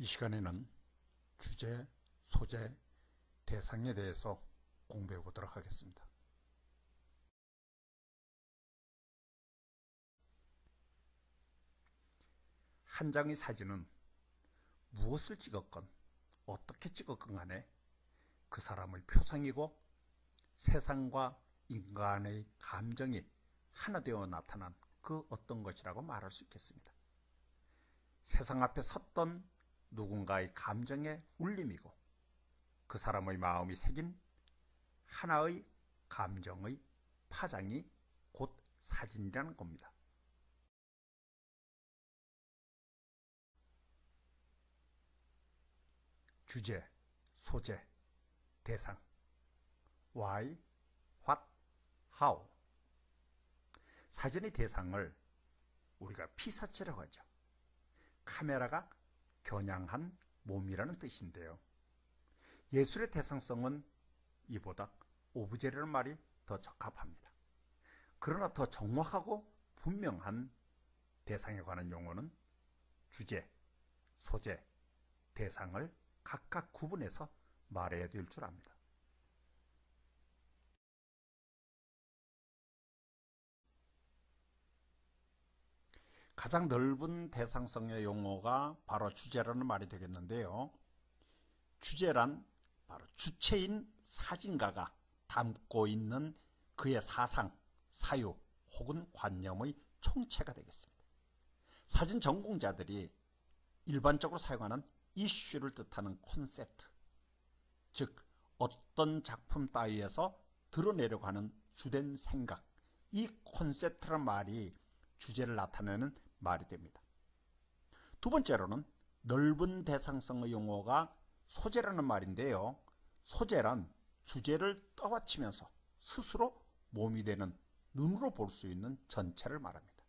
이 시간에는 주제, 소재, 대상에 대해서 공부해 보도록 하겠습니다. 한 장의 사진은 무엇을 찍었건 어떻게 찍었건 간에 그 사람의 표상이고 세상과 인간의 감정이 하나 되어 나타난 그 어떤 것이라고 말할 수 있겠습니다. 세상 앞에 섰던 누군가의 감정의 울림이고 그 사람의 마음이 새긴 하나의 감정의 파장이 곧 사진이라는 겁니다. 주제, 소재, 대상. Why, what, how. 사진의 대상을 우리가 피사체라고 하죠. 카메라가 겨냥한 몸이라는 뜻인데요. 예술의 대상성은 이보다 오브제라는 말이 더 적합합니다. 그러나 더 정확하고 분명한 대상에 관한 용어는 주제, 소재, 대상을 각각 구분해서 말해야 될 줄 압니다. 가장 넓은 대상성의 용어가 바로 주제라는 말이 되겠는데요. 주제란 바로 주체인 사진가가 담고 있는 그의 사상, 사유 혹은 관념의 총체가 되겠습니다. 사진 전공자들이 일반적으로 사용하는 이슈를 뜻하는 콘셉트, 즉 어떤 작품 따위에서 드러내려고 하는 주된 생각, 이 콘셉트란 말이 주제를 나타내는 말이 됩니다. 두 번째로는 넓은 대상성의 용어가 소재라는 말인데요. 소재란 주제를 떠받치면서 스스로 몸이 되는 눈으로 볼 수 있는 전체를 말합니다.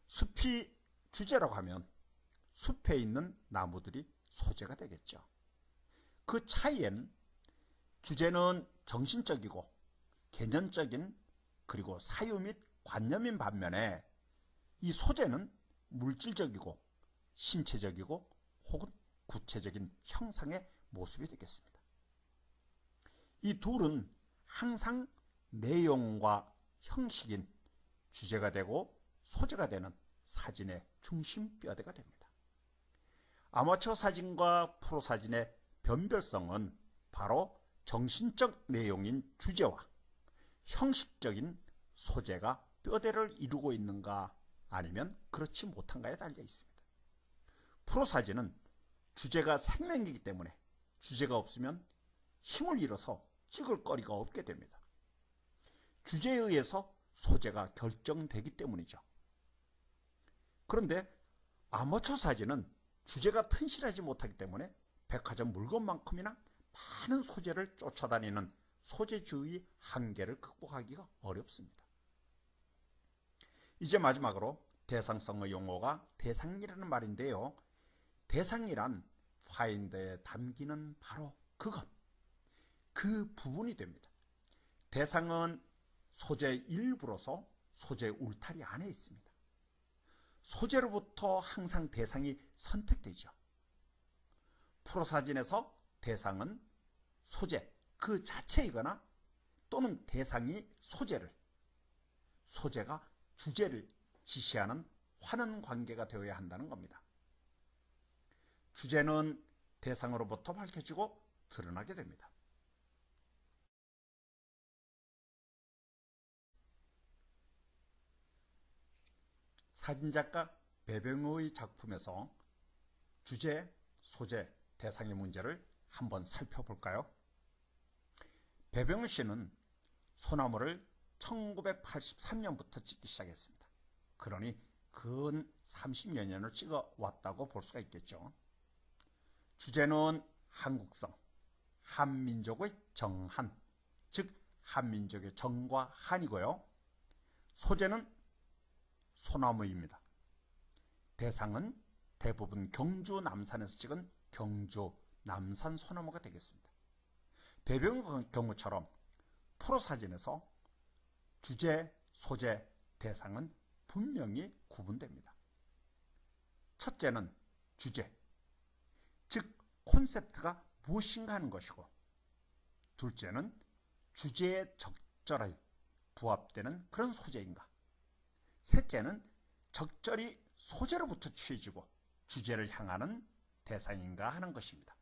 숲이 주제라고 하면 숲에 있는 나무들이 소재가 되겠죠. 그 차이엔 주제는 정신적이고 개념적인 그리고 사유 및 관념인 반면에 이 소재는 물질적이고 신체적이고 혹은 구체적인 형상의 모습이 되겠습니다. 이 둘은 항상 내용과 형식인 주제가 되고 소재가 되는 사진의 중심뼈대가 됩니다. 아마추어 사진과 프로 사진의 변별성은 바로 정신적 내용인 주제와 형식적인 소재가 뼈대를 이루고 있는가 아니면 그렇지 못한가에 달려 있습니다. 프로 사진은 주제가 생명이기 때문에 주제가 없으면 힘을 잃어서 찍을 거리가 없게 됩니다. 주제에 의해서 소재가 결정되기 때문이죠. 그런데 아마추어 사진은 주제가 튼실하지 못하기 때문에 백화점 물건만큼이나 많은 소재를 쫓아다니는 소재주의 한계를 극복하기가 어렵습니다. 이제 마지막으로 대상성의 용어가 대상이라는 말인데요. 대상이란 파인더에 담기는 바로 그것, 그 부분이 됩니다. 대상은 소재 일부로서 소재 울타리 안에 있습니다. 소재로부터 항상 대상이 선택되죠. 프로사진에서 대상은 소재 그 자체이거나 또는 대상이 소재를, 소재가 주제를 지시하는 환원 관계가 되어야 한다는 겁니다. 주제는 대상으로부터 밝혀지고 드러나게 됩니다. 사진작가 배병우의 작품에서 주제, 소재, 대상의 문제를 한번 살펴볼까요? 배병우 씨는 소나무를 1983년부터 찍기 시작했습니다. 그러니 근 30여 년을 찍어왔다고 볼 수가 있겠죠. 주제는 한국성, 한민족의 정한, 즉 한민족의 정과 한이고요. 소재는 소나무입니다. 대상은 대부분 경주 남산에서 찍은 경주 남산 소나무가 되겠습니다. 배병우 경우처럼 프로 사진에서 주제, 소재, 대상은 분명히 구분됩니다. 첫째는 주제, 즉 콘셉트가 무엇인가 하는 것이고, 둘째는 주제에 적절히 부합되는 그런 소재인가, 셋째는 적절히 소재로부터 취해지고 주제를 향하는 대상인가 하는 것입니다.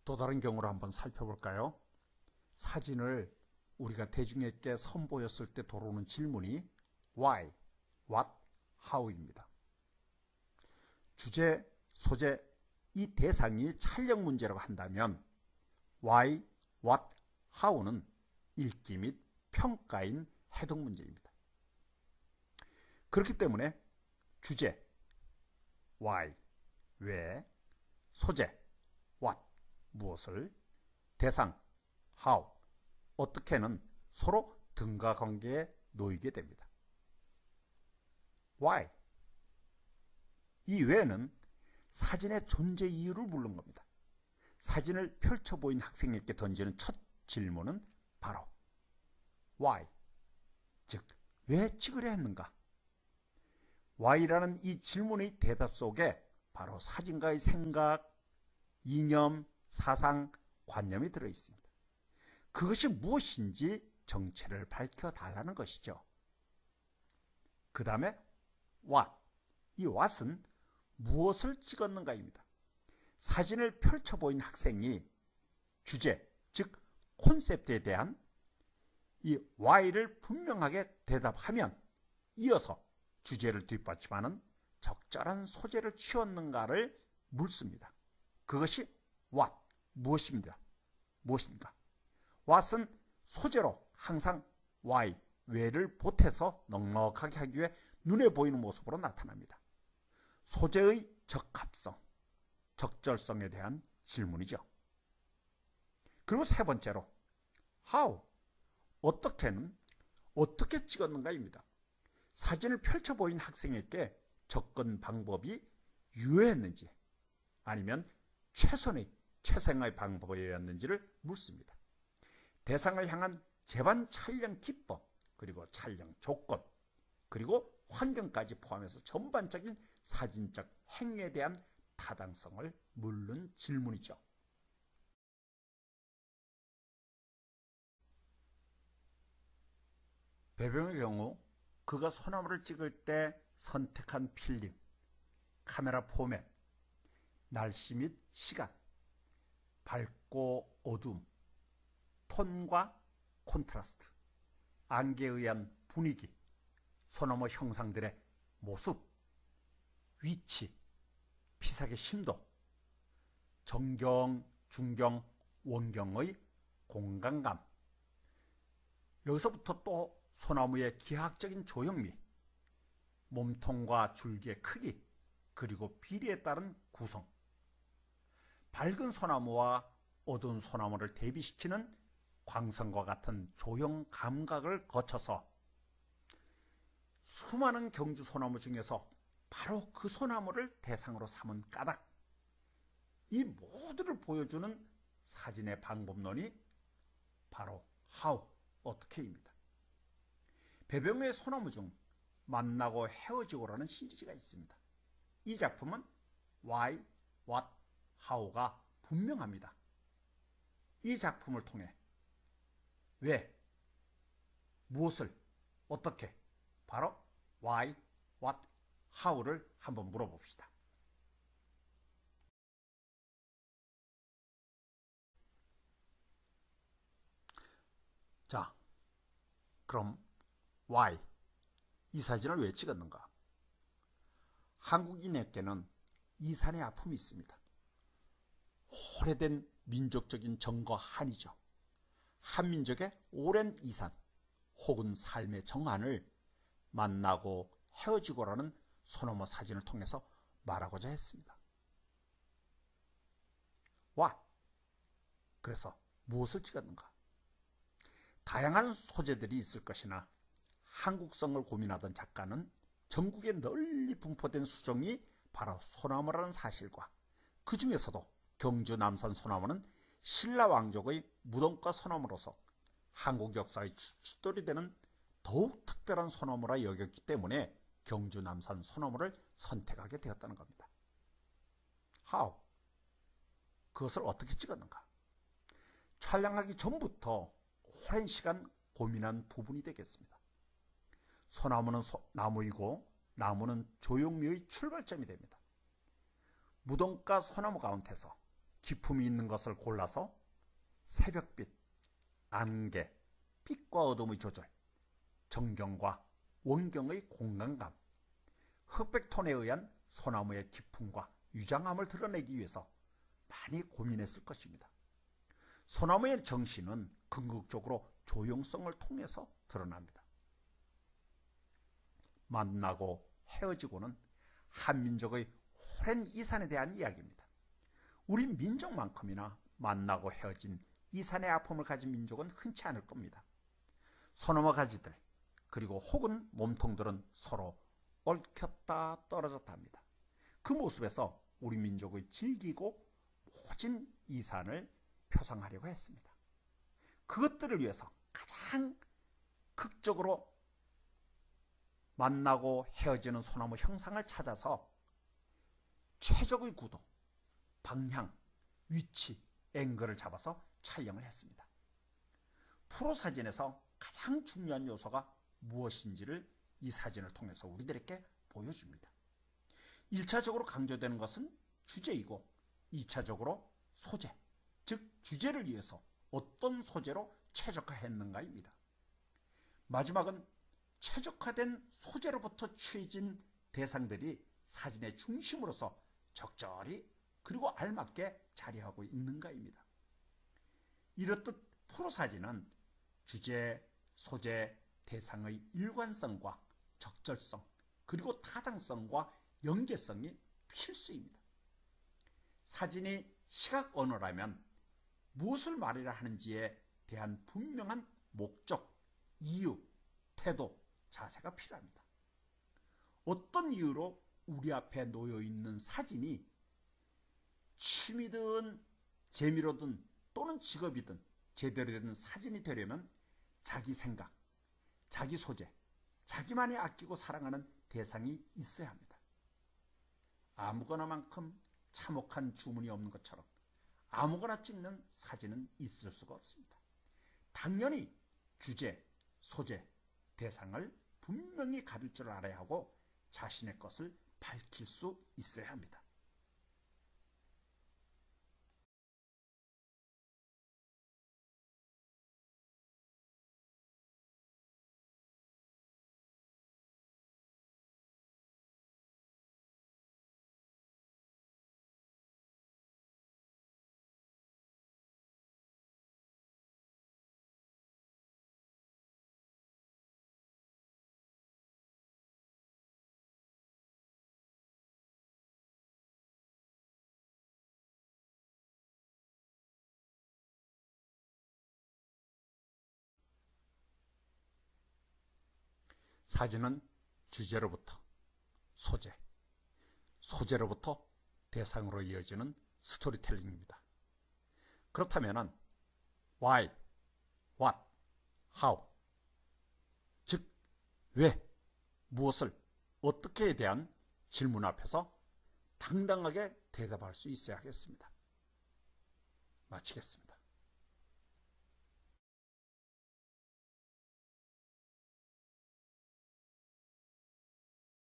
또 다른 경우를 한번 살펴볼까요? 사진을 우리가 대중에게 선보였을 때 돌아오는 질문이 why, what, how입니다. 주제, 소재, 이 대상이 촬영 문제라고 한다면 why, what, how는 읽기 및 평가인 해석 문제입니다. 그렇기 때문에 주제, why, 왜, 소재, what, 무엇을, 대상, how, 어떻게는 서로 등가 관계에 놓이게 됩니다. why, 이 왜는 사진의 존재 이유를 묻는 겁니다. 사진을 펼쳐 보인 학생에게 던지는 첫 질문은 바로 why, 즉 왜 찍으려 했는가. why라는 이 질문의 대답 속에 바로 사진가의 생각, 이념, 사상, 관념이 들어있습니다. 그것이 무엇인지 정체를 밝혀달라는 것이죠. 그 다음에 what, 이 what은 무엇을 찍었는가입니다. 사진을 펼쳐 보인 학생이 주제, 즉 콘셉트에 대한 이 why를 분명하게 대답하면 이어서 주제를 뒷받침하는 적절한 소재를 취했는가를 묻습니다. 그것이 what, 무엇입니다. 무엇인가. what은 소재로 항상 why, 왜를 보태서 넉넉하게 하기 위해 눈에 보이는 모습으로 나타납니다. 소재의 적합성, 적절성에 대한 질문이죠. 그리고 세 번째로 how, 어떻게는 어떻게 찍었는가입니다. 사진을 펼쳐 보인 학생에게 접근 방법이 유효했는지 아니면 최선의 방법이었는지를 묻습니다. 대상을 향한 재반 촬영 기법, 그리고 촬영 조건, 그리고 환경까지 포함해서 전반적인 사진적 행위에 대한 타당성을 묻는 질문이죠. 배병의 경우 그가 소나무를 찍을 때 선택한 필름, 카메라 포맷, 날씨 및 시간, 밝고 어둠, 톤과 콘트라스트, 안개에 의한 분위기, 소나무 형상들의 모습, 위치, 피삭의 심도, 정경, 중경, 원경의 공간감, 여기서부터 또 소나무의 기하학적인 조형미, 몸통과 줄기의 크기, 그리고 비례에 따른 구성, 밝은 소나무와 어두운 소나무를 대비시키는 광선과 같은 조형 감각을 거쳐서 수많은 경주 소나무 중에서 바로 그 소나무를 대상으로 삼은 까닭, 이 모두를 보여주는 사진의 방법론이 바로 how, 어떻게입니다. 배병우의 소나무 중 만나고 헤어지고라는 시리즈가 있습니다. 이 작품은 why, what, how가 분명합니다. 이 작품을 통해 왜, 무엇을, 어떻게, 바로 why, what, how를 한번 물어봅시다. 자, 그럼 why, 이 사진을 왜 찍었는가? 한국인에게는 이산의 아픔이 있습니다. 오래된 민족적인 정과 한이죠. 한민족의 오랜 이산 혹은 삶의 정한을 만나고 헤어지고라는 소나무 사진을 통해서 말하고자 했습니다. What? 그래서 무엇을 찍었는가? 다양한 소재들이 있을 것이나 한국성을 고민하던 작가는 전국에 널리 분포된 수종이 바로 소나무라는 사실과 그 중에서도 경주 남산 소나무는 신라 왕족의 무덤가 소나무로서 한국 역사의 주춧돌이 되는 더욱 특별한 소나무라 여겼기 때문에 경주 남산 소나무를 선택하게 되었다는 겁니다. How? 그것을 어떻게 찍었는가? 촬영하기 전부터 오랜 시간 고민한 부분이 되겠습니다. 소나무는 나무이고 나무는 조형미의 출발점이 됩니다. 무덤가 소나무 가운데서 기품이 있는 것을 골라서 새벽빛, 안개, 빛과 어둠의 조절, 정경과 원경의 공간감, 흑백톤에 의한 소나무의 기품과 유장함을 드러내기 위해서 많이 고민했을 것입니다. 소나무의 정신은 궁극적으로 조형성을 통해서 드러납니다. 만나고 헤어지고는 한민족의 오랜 이산에 대한 이야기입니다. 우리 민족만큼이나 만나고 헤어진 이산의 아픔을 가진 민족은 흔치 않을 겁니다. 소나무 가지들 그리고 혹은 몸통들은 서로 얽혔다 떨어졌다 합니다. 그 모습에서 우리 민족의 질기고 모진 이산을 표상하려고 했습니다. 그것들을 위해서 가장 극적으로 만나고 헤어지는 소나무 형상을 찾아서 최적의 구도, 방향, 위치, 앵글을 잡아서 촬영을 했습니다. 프로 사진에서 가장 중요한 요소가 무엇인지를 이 사진을 통해서 우리들에게 보여줍니다. 1차적으로 강조되는 것은 주제이고 2차적으로 소재, 즉 주제를 위해서 어떤 소재로 최적화했는가입니다. 마지막은 최적화된 소재로부터 취해진 대상들이 사진의 중심으로서 적절히 그리고 알맞게 자리하고 있는가입니다. 이렇듯 프로사진은 주제, 소재, 대상의 일관성과 적절성 그리고 타당성과 연계성이 필수입니다. 사진이 시각 언어라면 무엇을 말하려 하는지에 대한 분명한 목적, 이유, 태도, 자세가 필요합니다. 어떤 이유로 우리 앞에 놓여있는 사진이 취미든 재미로든 또는 직업이든 제대로 된 사진이 되려면 자기 생각, 자기 소재, 자기만이 아끼고 사랑하는 대상이 있어야 합니다. 아무거나만큼 참혹한 주문이 없는 것처럼 아무거나 찍는 사진은 있을 수가 없습니다. 당연히 주제, 소재, 대상을 분명히 가릴 줄 알아야 하고 자신의 것을 밝힐 수 있어야 합니다. 사진은 주제로부터 소재, 소재로부터 대상으로 이어지는 스토리텔링입니다. 그렇다면 why, what, how, 즉 왜, 무엇을, 어떻게에 대한 질문 앞에서 당당하게 대답할 수 있어야 하겠습니다. 마치겠습니다.